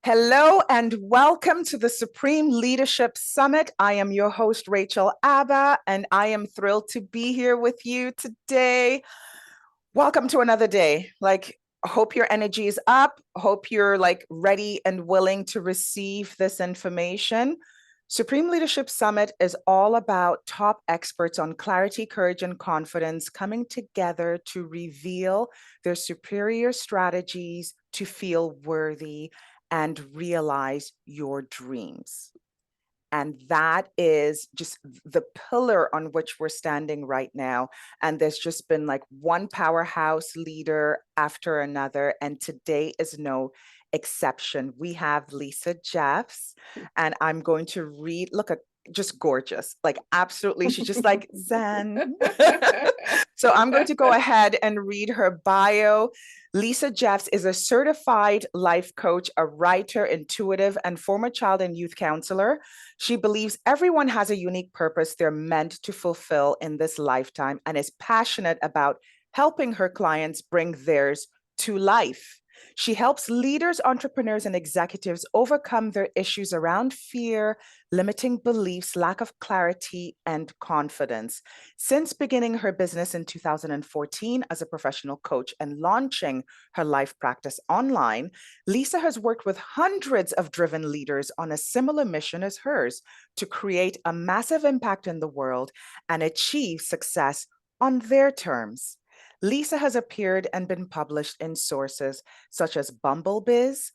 Hello and welcome to the Supreme Leadership Summit. I am your host, Rachel Abba, and I am thrilled to be here with you today. Welcome to another day. Hope your energy is up. Hope you're ready and willing to receive this information. Supreme Leadership Summit is all about top experts on clarity, courage, and confidence coming together to reveal their superior strategies to feel worthy and realize your dreams. And that is just the pillar on which we're standing right now. And there's just been one powerhouse leader after another. And today is no exception. We have Lisa Jeffs, and I'm going to read, look at just gorgeous, absolutely. She's just like Zen. So I'm going to go ahead and read her bio. Lisa Jeffs is a certified life coach, a writer, intuitive, and former child and youth counselor. She believes everyone has a unique purpose they're meant to fulfill in this lifetime and is passionate about helping her clients bring theirs to life. She helps leaders, entrepreneurs, and executives overcome their issues around fear, limiting beliefs, lack of clarity, and confidence. Since beginning her business in 2014 as a professional coach and launching her life practice online, Lisa has worked with hundreds of driven leaders on a similar mission as hers to create a massive impact in the world and achieve success on their terms. Lisa has appeared and been published in sources such as Bumblebiz,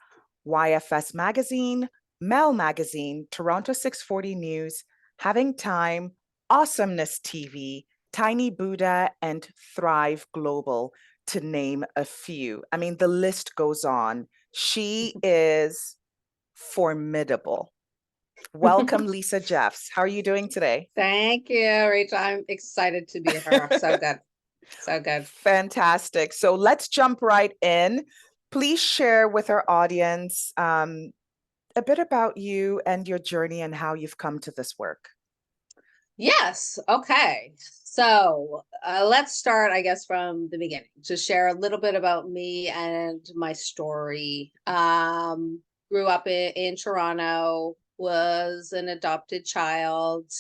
YFS Magazine, Mel Magazine, Toronto 640 News, Having Time, Awesomeness TV, Tiny Buddha, and Thrive Global, to name a few. I mean, the list goes on. She is formidable. Welcome, Lisa Jeffs. How are you doing today? Thank you, Rachel. I'm excited to be here. So good. So good. Fantastic. So let's jump right in. Please share with our audience a bit about you and your journey and how you've come to this work. Yes. Okay. So let's start, I guess, from the beginning to share a little bit about me and my story. Grew up in Toronto, was an adopted child.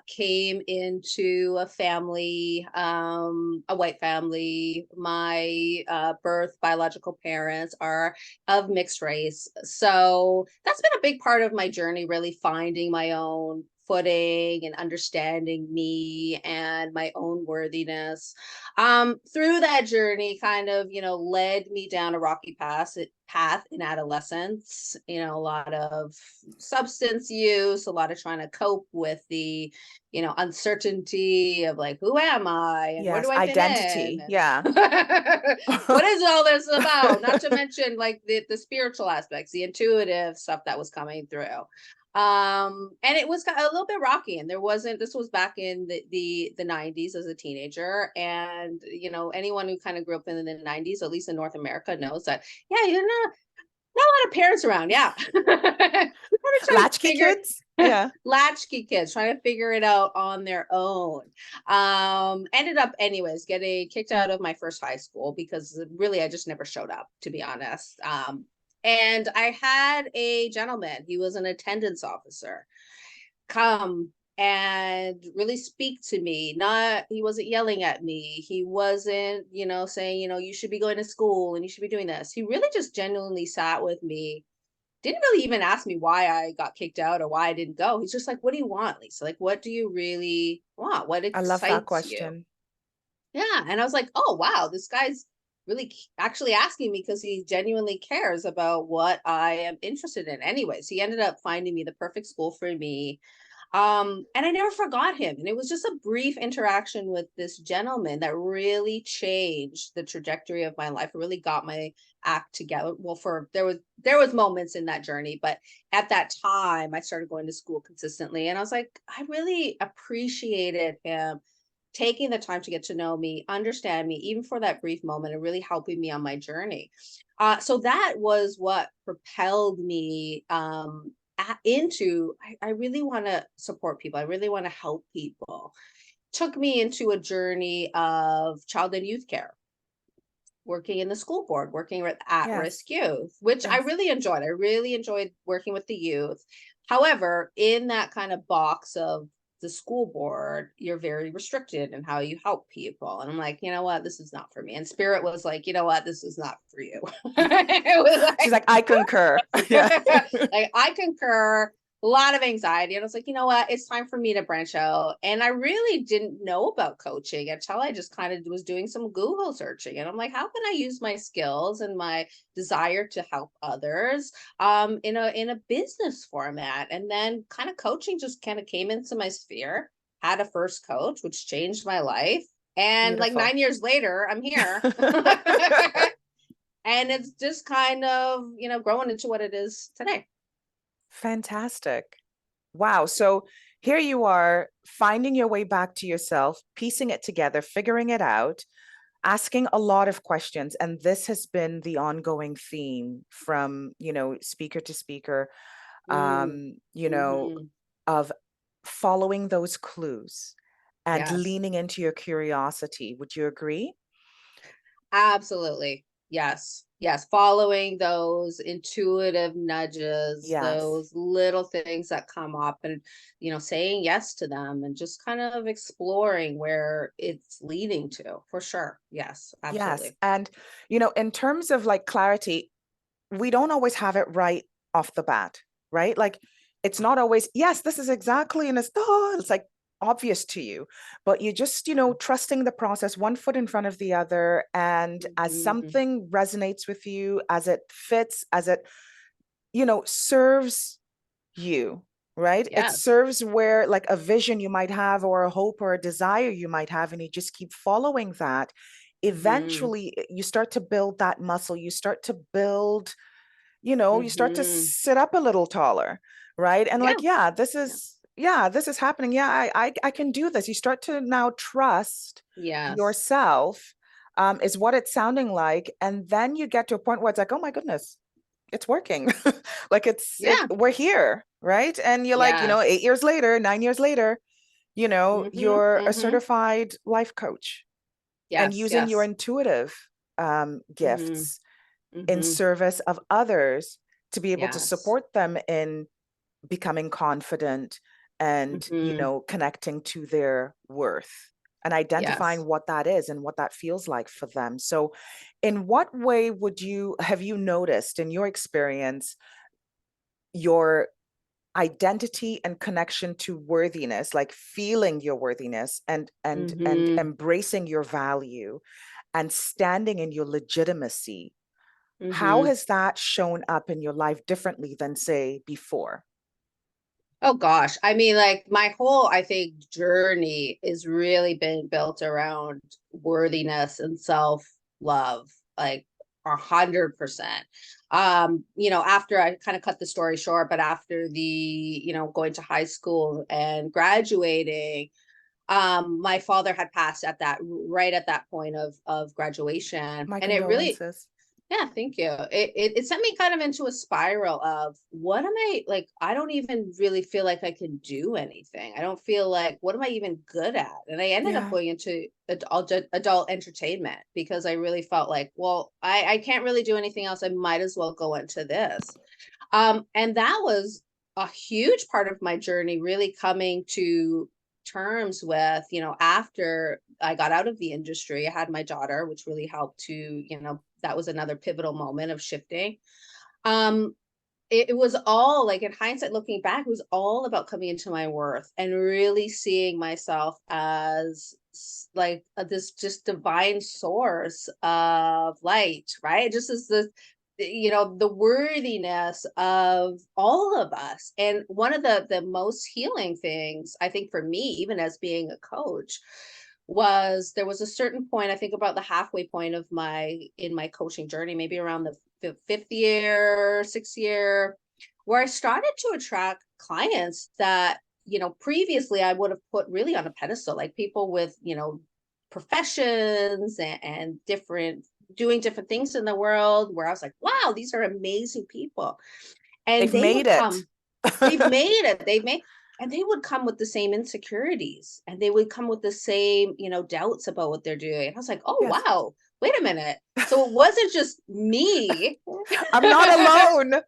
Came into a family, a white family. My birth biological parents are of mixed race. So that's been a big part of my journey, really finding my own footing and understanding me and my own worthiness. Through that journey kind of, led me down a rocky path in adolescence, a lot of substance use, a lot of trying to cope with the, uncertainty of who am I and where Yes, do I fit identity. in? Yeah. What is all this about? Not to mention the spiritual aspects, the intuitive stuff that was coming through. And it was a little bit rocky, and this was back in the 90s as a teenager. And anyone who kind of grew up in the 90s, at least in North America, knows that you're not a lot of parents around. Yeah. Latchkey kids? Yeah. Latchkey kids trying to figure it out on their own. Ended up anyways getting kicked out of my first high school because really I just never showed up, to be honest. And I had a gentleman, he was an attendance officer, come and really speak to me. He wasn't yelling at me. He wasn't, saying, you should be going to school and you should be doing this. He really just genuinely sat with me. Didn't really even ask me why I got kicked out or why I didn't go. He's just like, what do you want, Lisa? What do you really want? What I love that excites you? question. Yeah. And I was like, oh, wow, this guy's really actually asking me because he genuinely cares about what I am interested in. Anyways, he ended up finding me the perfect school for me. And I never forgot him. And it was just a brief interaction with this gentleman that really changed the trajectory of my life. It really got my act together. Well, there was moments in that journey, but at that time I started going to school consistently. And I was like, I really appreciated him taking the time to get to know me, understand me, even for that brief moment, and really helping me on my journey. So that was what propelled me into I really want to support people. I really want to help people. Took me into a journey of child and youth care, working in the school board, working with Yes. at-risk youth, which I Yes. really enjoyed. I really enjoyed working with the youth. However, in that kind of box of the school board, you're very restricted in how you help people. And I'm like, you know what, this is not for me. And Spirit was like, you know what, this is not for you. It was She's like, I concur. Yeah. like I concur, a lot of anxiety. And I was like, you know what? It's time for me to branch out. And I really didn't know about coaching until I just kind of was doing some Google searching. And I'm like, how can I use my skills and my desire to help others in a business format? And then kind of coaching just kind of came into my sphere, had a first coach, which changed my life. And like Beautiful. 9 years later, I'm here. And it's just kind of, growing into what it is today. Fantastic. Wow. So here you are finding your way back to yourself, piecing it together, figuring it out, asking a lot of questions. And this has been the ongoing theme from, speaker to speaker, Mm, hmm. of following those clues and Yes, leaning into your curiosity. Would you agree? absolutely. Yes, yes. Following those intuitive nudges, Yes. those little things that come up, and, saying yes to them and just kind of exploring where it's leading to, for sure. Yes, Yes. absolutely. And, in terms of like clarity, we don't always have it right off the bat, right? Like it's not always, yes, this is exactly, and it's like obvious to you, but you just, trusting the process, one foot in front of the other. And as Mhm. something resonates with you, as it fits, as it, serves you, right? It Yes. serves where like a vision you might have or a hope or a desire you might have, and you just keep following that. Mhm. Eventually, you start to build that muscle, you start to build, you start to Mhm. sit up a little taller, right? And Yeah. like, yeah, this Yeah. is, this is happening. Yeah, I can do this. You start to now trust Yes. yourself, is what it's sounding like. And then you get to a point where it's like, oh my goodness, it's working. Like Yeah. we're here, right? And you're like, Yes. 8 years later, 9 years later, Mhm. you're a Mhm. certified life coach and Yes. using your Yes. intuitive Mhm. gifts in Mhm. service of others to be able to Yes. support them in becoming confident and, Mhm. connecting to their worth and identifying Yes. what that is and what that feels like for them. So, in what way have you noticed in your experience your identity and connection to worthiness, like feeling your worthiness and Mhm. embracing your value and standing in your legitimacy? How Mhm. has that shown up in your life differently than, say, before? Oh gosh. I mean, like my whole, I think, journey is really been built around worthiness and self-love, like 100%. After I kind of cut the story short, but after going to high school and graduating, my father had passed at that right at that point of graduation. My And it really, condolences. yeah, thank you. It sent me kind of into a spiral of what am I like? I don't even really feel like I can do anything. I don't feel like what am I even good at? And I ended up Yeah. going into adult entertainment because I really felt like, well, I can't really do anything else. I might as well go into this. And that was a huge part of my journey, really coming to terms with, after I got out of the industry, I had my daughter, which really helped to, that was another pivotal moment of shifting. Um, it was all like in hindsight, looking back, it was all about coming into my worth and really seeing myself as like this just divine source of light, right? Just as the worthiness of all of us. And one of the most healing things I think for me, even as being a coach, was there was a certain point, I think about the halfway point of my coaching journey, maybe around the fifth year, sixth year, where I started to attract clients that, previously I would have put really on a pedestal, like people with, professions and different, doing different things in the world, where I was like, wow, these are amazing people. And They've they made would it. come, they've made it, and they would come with the same insecurities and they would come with the same, doubts about what they're doing. And I was like, oh, Yes. wow. wait a minute. So it wasn't just me. I'm not alone.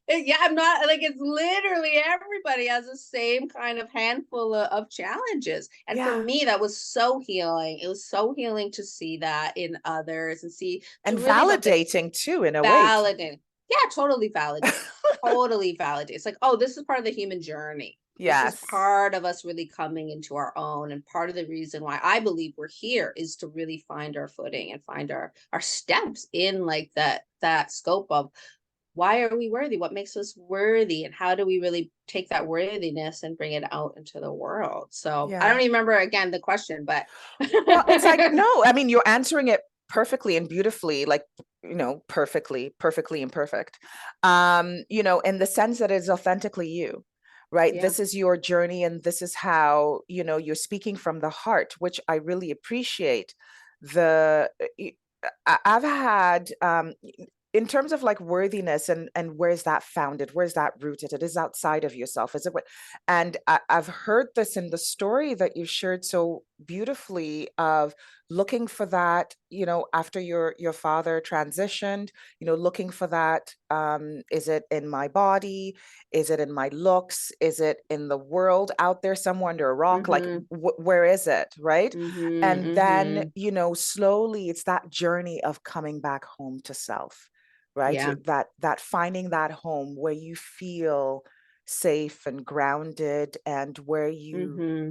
Yeah, I'm not like it's literally everybody has the same kind of handful of challenges. And for Yeah. me, that was so healing. It was so healing to see that in others and see to And really validating too, in a way. validate. Yeah, totally validate. Totally validate. It's like, oh, this is part of the human journey. This is Yes. part of us really coming into our own. And part of the reason why I believe we're here is to really find our footing and find our steps in like that scope of why are we worthy? What makes us worthy? And how do we really take that worthiness and bring it out into the world? So I Yeah. don't even remember again the question, but Well, it's like, no, I mean, you're answering it perfectly and beautifully, like, perfectly imperfect. In the sense that it's authentically you, right? yeah. This is your journey, and this is how, you're speaking from the heart, which I really appreciate. The I've had in terms of like worthiness and where's that founded, where's that rooted? It is outside of yourself, is it what? And I've heard this in the story that you shared so beautifully of looking for that, after your father transitioned, looking for that. Is it in my body? Is it in my looks? Is it in the world out there somewhere under a rock? Like, Mm-hmm. where is it, right? Mm-hmm. And then, Mm-hmm. slowly it's that journey of coming back home to self, right? Yeah. That finding that home where you feel safe and grounded, and where you Mm-hmm.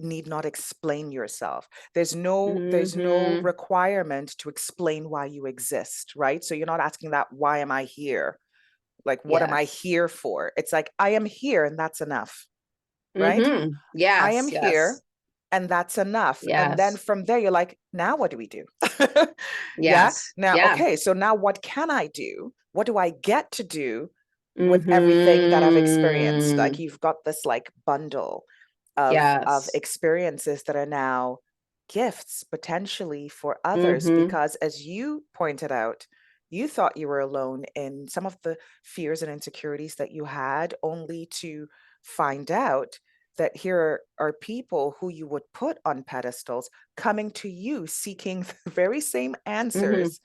need not explain yourself. There's no Mm-hmm. requirement to explain why you exist, right? So you're not asking that, why am I here? Like, what am I Yes. here for? It's like, I am here and that's enough, right? Mm-hmm. I am Yes. here Yes. and that's enough. And then Yes. from there, you're like, now what do we do? Yeah. Yes. Now, Yeah. okay. So now what can I do? What do I get to do with everything that I've experienced? Like, Mm-hmm. you've got this like bundle of Yes. experiences that are now gifts potentially for others, Mm-hmm. because as you pointed out, you thought you were alone in some of the fears and insecurities that you had, only to find out that here are people who you would put on pedestals coming to you seeking the very same Mm-hmm. answers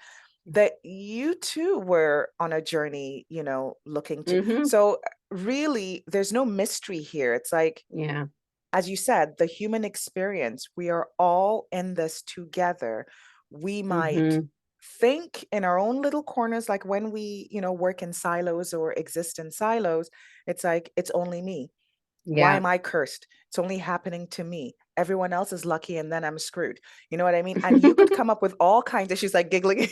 that you too were on a journey, looking to. Mm-hmm. So really, there's no mystery here. It's like, Yeah. as you said, the human experience, we are all in this together. We might Mm-hmm. think in our own little corners, like when we, work in silos or exist in silos, it's like, it's only me. Why Yeah. am I cursed? It's only happening to me. Everyone else is lucky and then I'm screwed. You know what I mean? And you could come up with all kinds of, she's like giggling,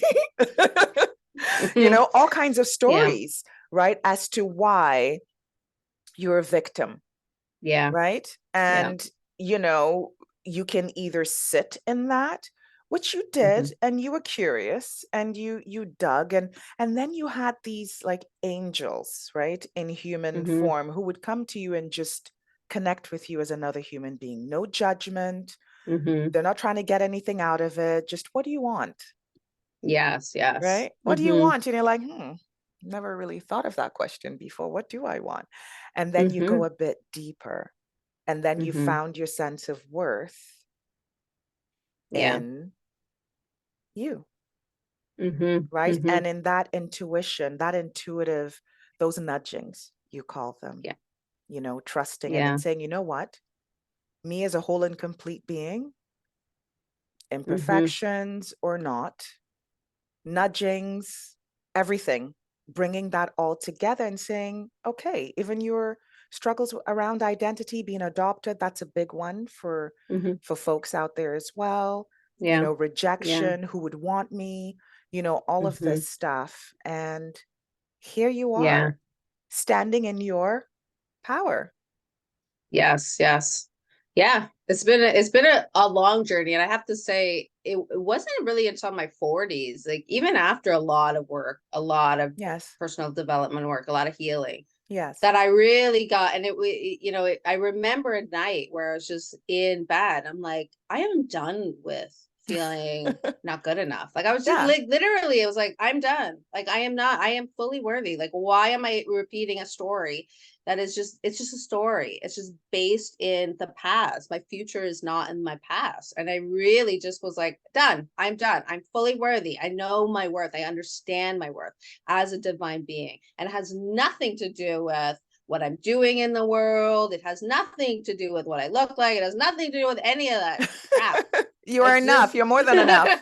Mm-hmm. all kinds of Yeah. stories, right? As to why you're a victim, Yeah. right? Yeah. And, you know, you can either sit in that, which you Mm-hmm. did, and you were curious and you dug, and then you had these like angels, right, in human Mm-hmm. form, who would come to you and just connect with you as another human being. No judgment. Mm-hmm. They're not trying to get anything out of it. Just, what do you want? Yes. Yes. Right? What do you Mm-hmm. want? And you're like, never really thought of that question before. What do I want? And then you Mm-hmm. go a bit deeper, and then you Mm-hmm. found your sense of worth Yeah. in you, Mm-hmm. right? Mm-hmm. And in that intuition, that intuitive, those nudgings, you call them, Yeah. trusting, and then Yeah. saying, you know what? Me as a whole and complete being, Mm-hmm. imperfections or not, nudgings, everything, bringing that all together and saying, okay, even your struggles around identity, being adopted, that's a big one for Mm-hmm. folks out there as well. Yeah. Yeah. Rejection, who would want me, all of Mm-hmm. this stuff. And here you Yeah. are, standing in your power. Yes. Yes. Yeah. It's been a long journey. And I have to say, it wasn't really until my 40s, like even after a lot of work, a lot of Yes. personal development work, a lot of healing, Yes. that I really got, and I remember a night where I was just in bed. I'm like, I am done with feeling not good enough. Like I was just Yeah. like, literally, it was like, I'm done. Like I am fully worthy. Like, why am I repeating a story that is just, it's just a story. It's just based in the past. My future is not in my past. And I really just was like, done. I'm done. I'm fully worthy. I know my worth. I understand my worth as a divine being. And it has nothing to do with what I'm doing in the world. It has nothing to do with what I look like. It has nothing to do with any of that crap. You are It's enough. just You're more than enough.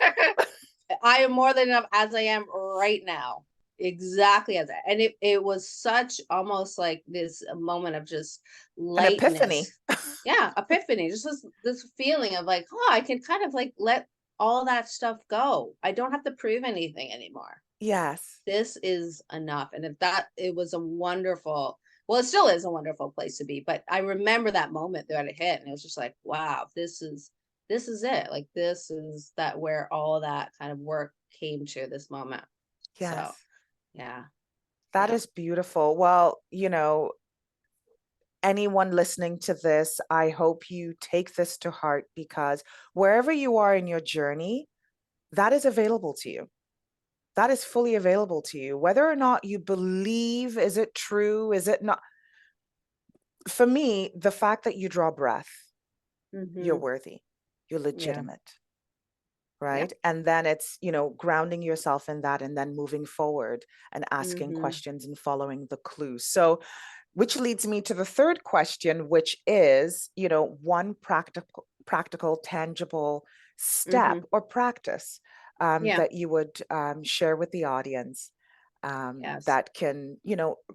I am more than enough as I am right now. Exactly as that. And it was such almost like this moment of just An epiphany. lightness. Yeah, epiphany. Just this feeling of like, oh, I can kind of like let all that stuff go. I don't have to prove anything anymore. Yes. This is enough. And if that, it was a wonderful, well, it still is a wonderful place to be. But I remember that moment that it hit, and it was just like, wow, this is it. Like this is that where all that kind of work came to this moment. So Yes. yeah, That yeah. is beautiful. Well, anyone listening to this, I hope you take this to heart, because wherever you are in your journey, that is available to you. That is fully available to you. Whether or not you believe, is it true? Is it not? For me, the fact that you draw breath, you're Mm-hmm. worthy, you're Yeah. legitimate, Yeah. right? And then it's, grounding yourself in that and then moving forward and asking Mm-hmm. questions and following the clues. So, which leads me to the third question, which is, one practical, tangible Mm-hmm. step or practice Yeah. that you would share with the audience Yes. that can,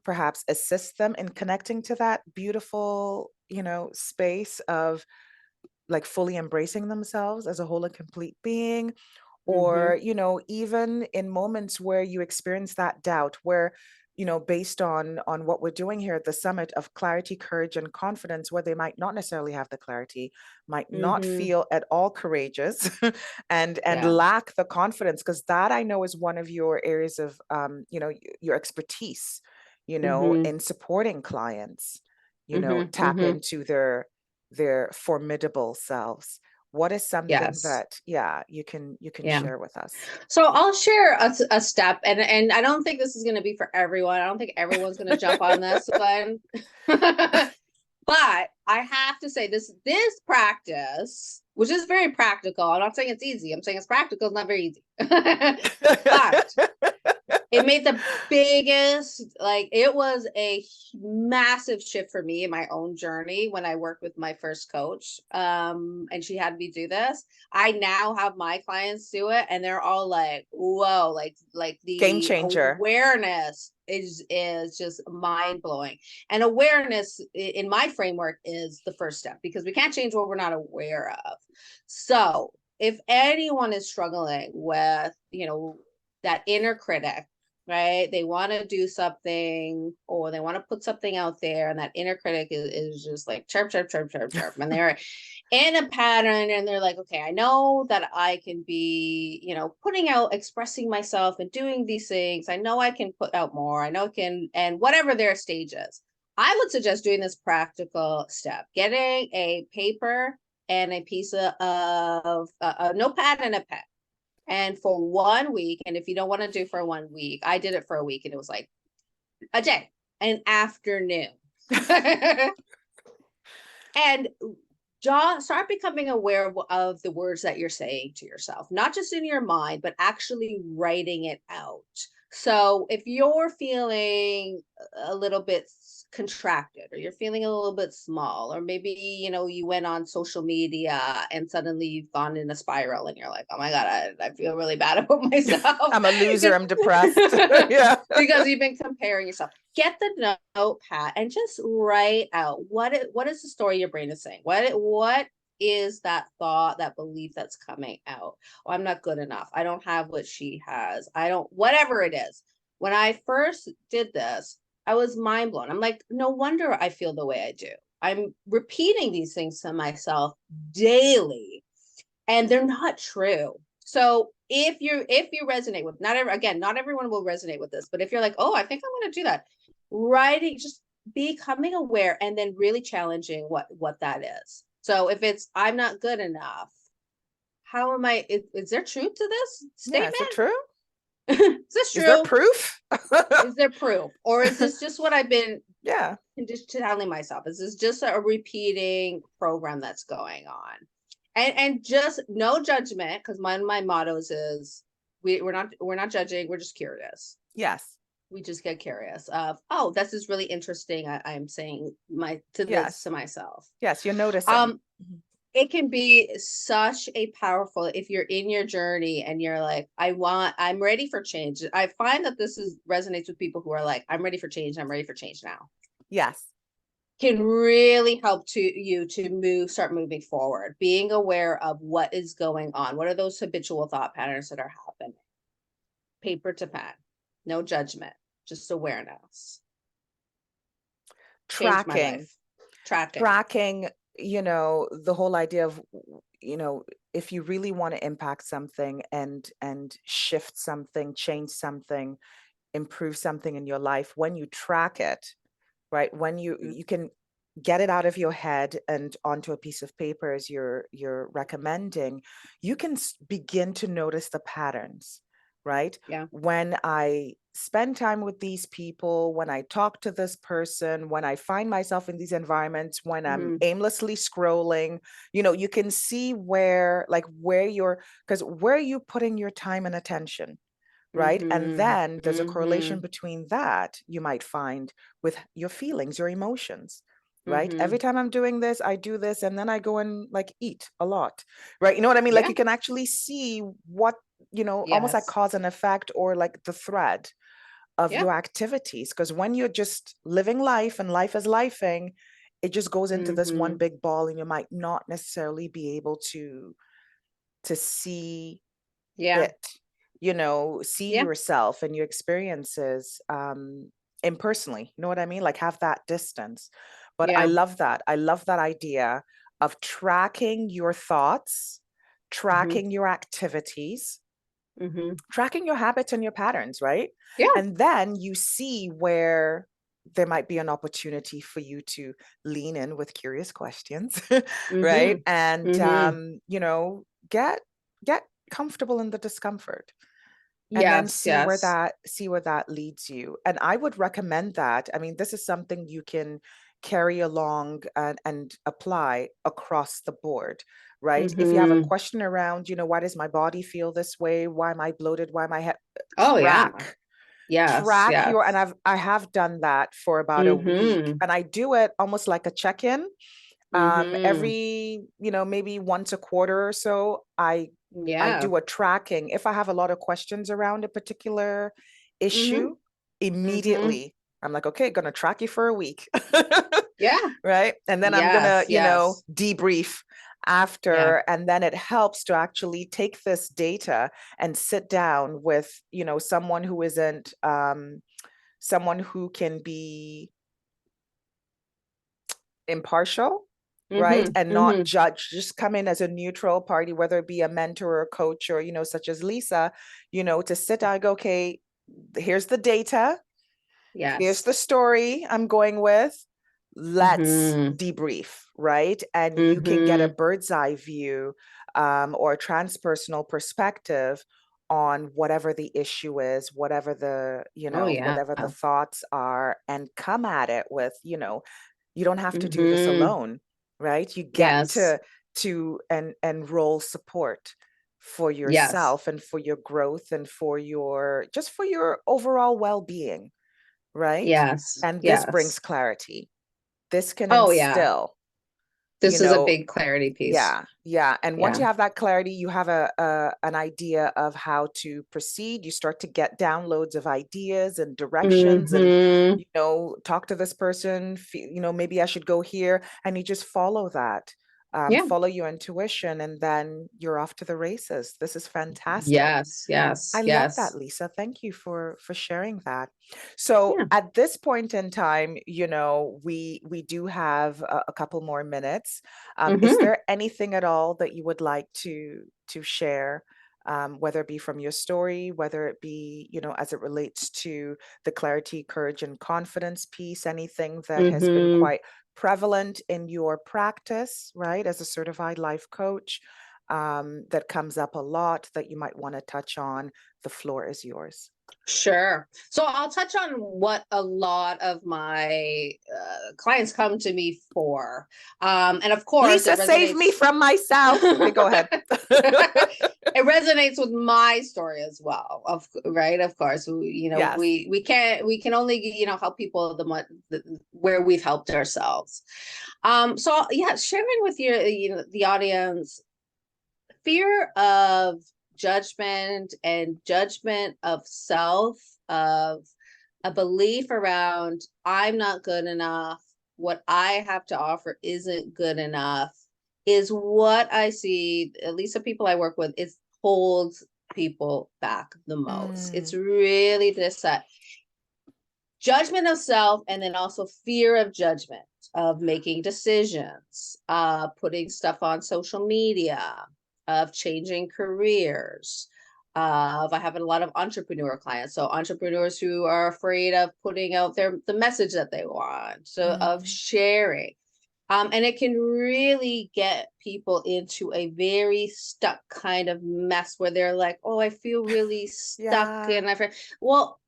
perhaps assist them in connecting to that beautiful, space of like fully embracing themselves as a whole and complete being. Mm-hmm. Or even in moments where you experience that doubt, where based on what we're doing here at the summit of clarity, courage, and confidence, where they might not necessarily have the clarity, might not Mm-hmm. feel at all courageous, and Yeah. lack the confidence, because that I know is one of your areas of your expertise, Mm-hmm. in supporting clients, Mm-hmm. tap Mm-hmm. into their formidable selves. What is something Yes. that, yeah, you can Yeah. share with us? So I'll share a step, and I don't think this is going to be for everyone. I don't think everyone's going to jump on this one. But I have to say this practice, which is very practical. I'm not saying it's easy. I'm saying it's practical. It's not very easy. But it made the biggest, like it was a massive shift for me in my own journey when I worked with my first coach, and she had me do this. I now have my clients do it, and they're all like, whoa, like Game the changer. awareness is just mind-blowing. And awareness in my framework is the first step, because we can't change what we're not aware of. So if anyone is struggling with that inner critic, right? They want to do something, or they want to put something out there, and that inner critic is just like chirp, chirp, chirp, chirp, chirp. And they're in a pattern, and they're like, okay, I know that I can be, putting out, expressing myself and doing these things. I know I can put out more. I know I can, and whatever their stage is. I would suggest doing this practical step, getting a paper and a piece of a notepad and a pen, and for 1 week, and if you don't want to do for 1 week, I did it for a week, and it was like a day, an afternoon. And start becoming aware of the words that you're saying to yourself, not just in your mind, but actually writing it out. So if you're feeling a little bit contracted, or you're feeling a little bit small, or maybe you went on social media and suddenly you've gone in a spiral, and you're like, oh my god, I feel really bad about myself. I'm a loser. I'm depressed. Yeah. Because you've been comparing yourself. Get the notepad and just write out what is the story your brain is saying. What is that thought, that belief that's coming out? Oh, I'm not good enough. I don't have what she has. I don't, whatever it is. When I first did this, I was mind blown. I'm like, no wonder I feel the way I do. I'm repeating these things to myself daily, and they're not true. So if you resonate with, not everyone will resonate with this, but if you're like, oh, I think I'm going to do that, writing, just becoming aware, and then really challenging what that is. So if it's, I'm not good enough, how am I, is there truth to this Yeah, is statement? it true? Is this Is there true? proof? Is there proof? Or is this just what I've been Yeah. telling myself? Is this just a repeating program that's going on? And just no judgment, because one of my mottos is we're not judging, we're just curious. Yes. We just get curious of, oh, this is really interesting. I'm saying this Yes. to myself. Yes, you're noticing. Mhm. It can be such a powerful, if you're in your journey and you're like, I'm ready for change. I find that resonates with people who are like, I'm ready for change. I'm ready for change now. Yes. Can really help you to start moving forward, being aware of what is going on. What are those habitual thought patterns that are happening? Paper to pen, no judgment, just awareness. Changed my Tracking. life. Tracking. Tracking, the whole idea of, if you really want to impact something and shift something, change something, improve something in your life, when you track it, right? When you can get it out of your head and onto a piece of paper as you're recommending, you can begin to notice the patterns, right? Yeah. When I spend time with these people, when I talk to this person, when I find myself in these environments, when I'm aimlessly scrolling, you can see where because where are you putting your time and attention? Right. And then there's a correlation between that, you might find, with your feelings, your emotions, right? Every time I'm doing this, I do this, and then I go and like eat a lot, right? You know what I mean? Like Yeah. you can actually see what, almost like Yes. cause and effect, or like the thread of Yeah. your activities. Because when you're just living life and life is lifing, it just goes into this one big ball, and you might not necessarily be able to see Yeah. it, see Yeah. yourself and your experiences impersonally, you know what I mean? Like have that distance. But I Yeah. love that. I love that idea of tracking your thoughts, tracking your activities, tracking your habits and your patterns, right? Yeah. And then you see where there might be an opportunity for you to lean in with curious questions, right? And get comfortable in the discomfort, and then Yes. see where Yes. that leads you. And I would recommend that. I mean, this is something you can carry along and apply across the board, right? If you have a question around, why does my body feel this way? Why am I bloated? Why am I Oh yeah. track Yes. track your, Yes. and I have done that for about a week, and I do it almost like a check-in. Every, maybe once a quarter or so, I Yeah. do a tracking. If I have a lot of questions around a particular issue, immediately I'm like, okay, gonna track you for a week. Yeah. Right. And then I'm gonna, Yes. Yes. debrief Yeah. after. And then it helps to actually take this data and sit down with, someone who isn't, someone who can be impartial, right? And not judge, just come in as a neutral party, whether it be a mentor or a coach, or, such as Lisa, to sit down and go, okay, here's the data, here's Yes. the story I'm going with. Let's debrief, right? And you can get a bird's eye view, or a transpersonal perspective on whatever the issue is, whatever the, Oh yeah. whatever the thoughts are, and come at it with, you don't have to do this alone, right? You get Yes. to and enroll support for Yes. yourself and for your growth and for your, just for your overall well-being, right? Yes. And this brings Yes. clarity. This can Oh yeah. instill, This is a big clarity piece. yeah. And once Yeah. you have that clarity, you have an idea of how to proceed. You start to get downloads of ideas and directions, and talk to this person. Maybe I should go here, and you just follow that. Yeah. Follow your intuition, and then you're off to the races. This is fantastic. Yes. Yes. I love that, Yes. Lisa. Thank you for sharing that. So Yeah. at this point in time, we do have a couple more minutes. Is there anything at all that you would like to share, whether it be from your story, whether it be, as it relates to the clarity, courage, and confidence piece, anything that has been quite prevalent in your practice, right, as a certified life coach? that comes up a lot that you might want to touch on. The floor is yours. Sure. So I'll touch on what a lot of my clients come to me for. And of course, Lisa, save me from myself. Okay, go ahead. It resonates with my story as well. Right. Of course, Yes. we can only, help people where we've helped ourselves. So yeah, sharing with the audience, fear of judgment and judgment of self, of a belief around I'm not good enough, what I have to offer isn't good enough, is what I see, at least the people I work with, it holds people back the most. It's really this judgment of self, and then also fear of judgment, of making decisions, putting stuff on social media, of changing careers. I have a lot of entrepreneur clients, so entrepreneurs who are afraid of putting out the message that they want, so of sharing. And it can really get people into a very stuck kind of mess where they're like, oh, I feel really stuck. And I feel, well,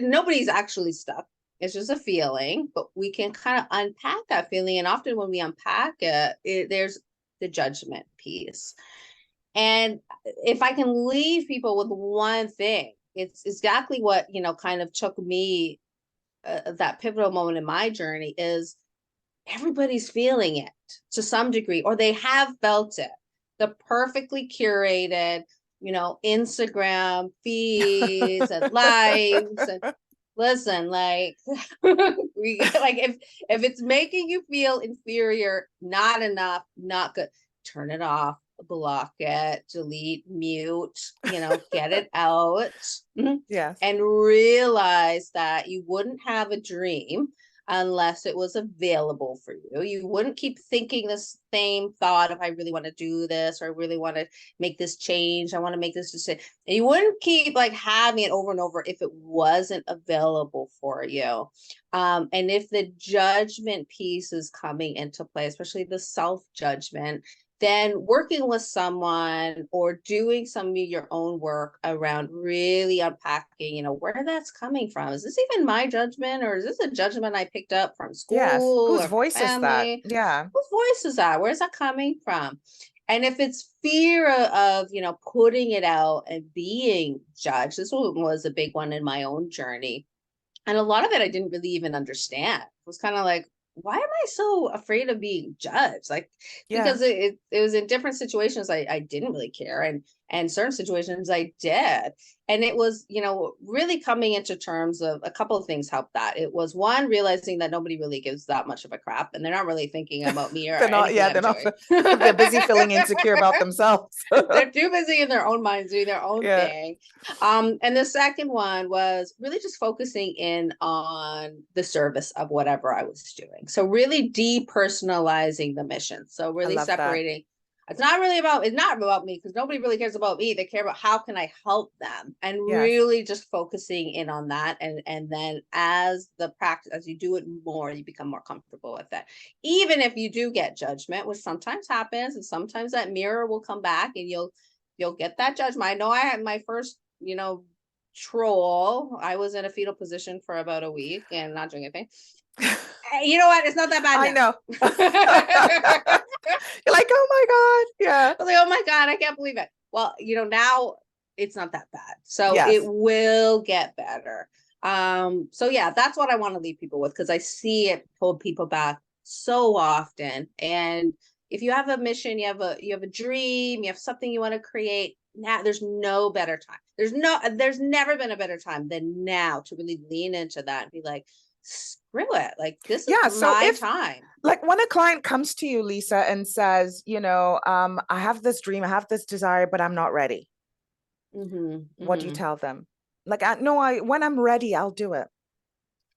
nobody's actually stuck. It's just a feeling, but we can kind of unpack that feeling. And often when we unpack it, there's the judgment piece. And if I can leave people with one thing, it's exactly what, kind of took me that pivotal moment in my journey is everybody's feeling it to some degree, or they have felt it. The perfectly curated, Instagram feeds and lives. And listen, like, if it's making you feel inferior, not enough, not good, turn it off, block it, delete, mute, get it out. Yes. And realize that you wouldn't have a dream unless it was available for you. You wouldn't keep thinking the same thought of, I really want to do this, or I really want to make this change. I want to make this decision. And you wouldn't keep having it over and over if it wasn't available for you. And if the judgment piece is coming into play, especially the self-judgment, then working with someone or doing some of your own work around really unpacking, where that's coming from. Is this even my judgment, or is this a judgment I picked up from Yes. school Whose or from voice is that? family? Yeah. Whose voice is that? Where's that coming from? And if it's fear of, putting it out and being judged, this was a big one in my own journey. And a lot of it I didn't really even understand. It was kind of like, why am I so afraid of being judged? Because it was in different situations I didn't really care, and certain situations I did. And it was, really coming into terms of a couple of things helped that. It was one, realizing that nobody really gives that much of a crap, and they're not really thinking about me or They're not, anything I'm doing. they're busy feeling insecure about themselves. They're too busy in their own minds doing their own thing. And the second one was really just focusing in on the service of whatever I was doing. So really depersonalizing the mission. So really separating. It's not about me, because nobody really cares about me. They care about how can I help them, and really just focusing in on that. And then as you do it more, you become more comfortable with it. Even if you do get judgment, which sometimes happens, and sometimes that mirror will come back and you'll get that judgment. I know I had my first, troll. I was in a fetal position for about a week and not doing anything. You know what? It's not that bad now. I know. You're like, oh my God. Yeah. I was like, oh my God, I can't believe it. Well, now it's not that bad. So it will get better. So yeah, that's what I want to leave people with, because I see it hold people back so often. And if you have a mission, you have a dream, you have something you want to create, now there's no better time. There's never been a better time than now to really lean into that and be like, screw it. Like, this is my time. Like, when a client comes to you, Lisa, and says, I have this dream, I have this desire, but I'm not ready. What do you tell them? Like, when I'm ready, I'll do it.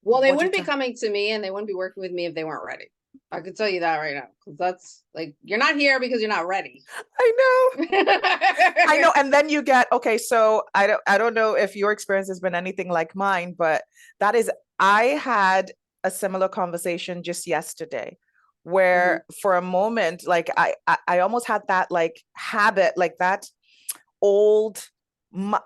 Well, they wouldn't be coming to me, and they wouldn't be working with me if they weren't ready. I could tell you that right now, because that's like, you're not here because you're not ready. I know. I know. And then you get, okay, so I don't know if your experience has been anything like mine, but I had a similar conversation just yesterday where for a moment, like I almost had that like habit, like that old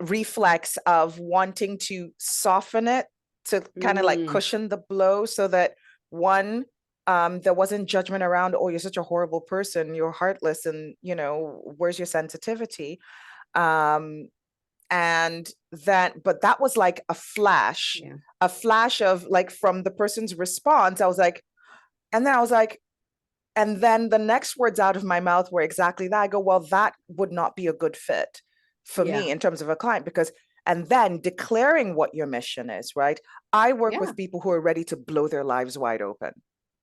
reflex of wanting to soften it to kind of like cushion the blow so that one, there wasn't judgment around, oh, you're such a horrible person, you're heartless, and you know, where's your sensitivity? And that, but that was like a flash, a flash of like from the person's response. I was like, and then I was like, and then the next words out of my mouth were exactly that. I go, well, that would not be a good fit for me in terms of a client, because, and then declaring what your mission is, right? I work with people who are ready to blow their lives wide open,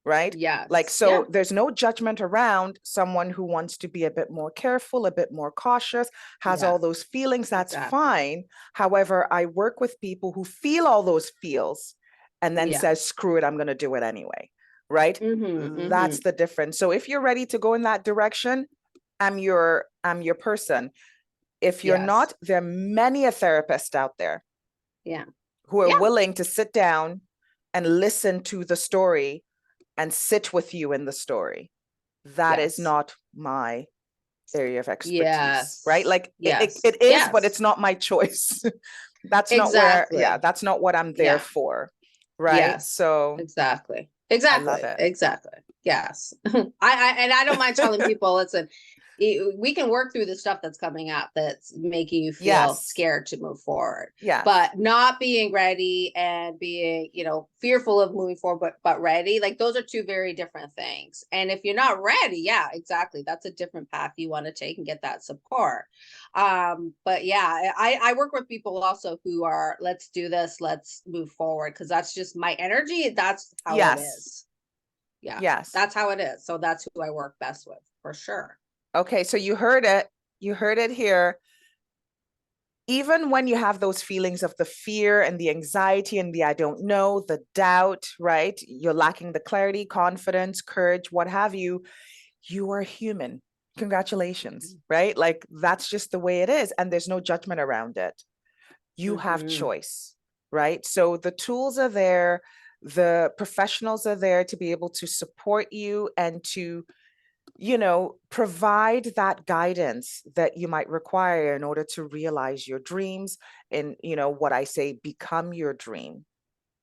right? Like, so there's no judgment around someone who wants to be a bit more careful, a bit more cautious, has all those feelings, that's fine. However, I work with people who feel all those feels and then says, screw it, I'm going to do it anyway. Right? That's the difference. So if you're ready to go in that direction, I'm your person. If you're not, there are many a therapist out there who are willing to sit down and listen to the story and sit with you in the story. That is not my area of expertise, right? Like it is, but it's not my choice. That's not where, that's not what I'm there for. Right? So exactly. I love it. Exactly. Yes. I don't mind telling people, listen, we can work through the stuff that's coming up that's making you feel scared to move forward. But not being ready and being, you know, fearful of moving forward, but ready. Like those are two very different things. And if you're not ready, exactly. That's a different path you want to take and get that support. But yeah, I work with people also who are, let's do this, let's move forward. Cause that's just my energy. That's how it is. That's how it is. So that's who I work best with, for sure. Okay, so you heard it here. Even when you have those feelings of the fear and the anxiety and the I don't know, the doubt, right? You're lacking the clarity, confidence, courage, what have you. You are human. Congratulations, right? Like that's just the way it is. And there's no judgment around it. You have choice, right? So the tools are there. The professionals are there to be able to support you and to, you know, provide that guidance that you might require in order to realize your dreams and, you know, what I say, become your dream,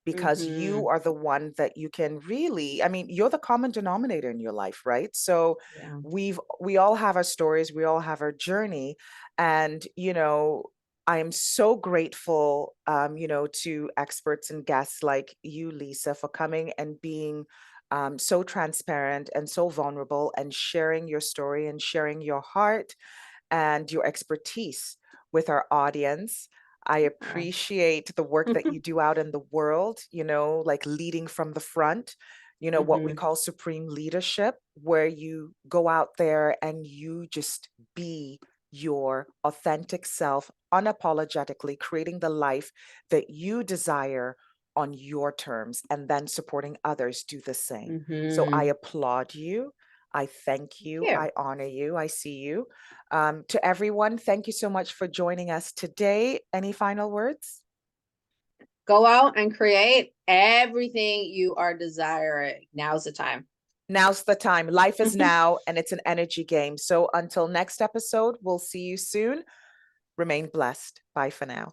because you are the one that you can really, I mean, you're the common denominator in your life, right? So we all have our stories, we all have our journey. And, you know, I am so grateful, you know, to experts and guests like you, Lisa, for coming and being so transparent and so vulnerable and sharing your story and sharing your heart and your expertise with our audience. I appreciate the work that you do out in the world, you know, like leading from the front, you know, what we call supreme leadership, where you go out there and you just be your authentic self, unapologetically creating the life that you desire on your terms, and then supporting others do the same. So I applaud you. I thank you. I honor you. I see you. To everyone, thank you so much for joining us today. Any final words? Go out and create everything you are desiring. Now's the time. Now's the time. Life is now, and it's an energy game. So until next episode, we'll see you soon. Remain blessed. Bye for now.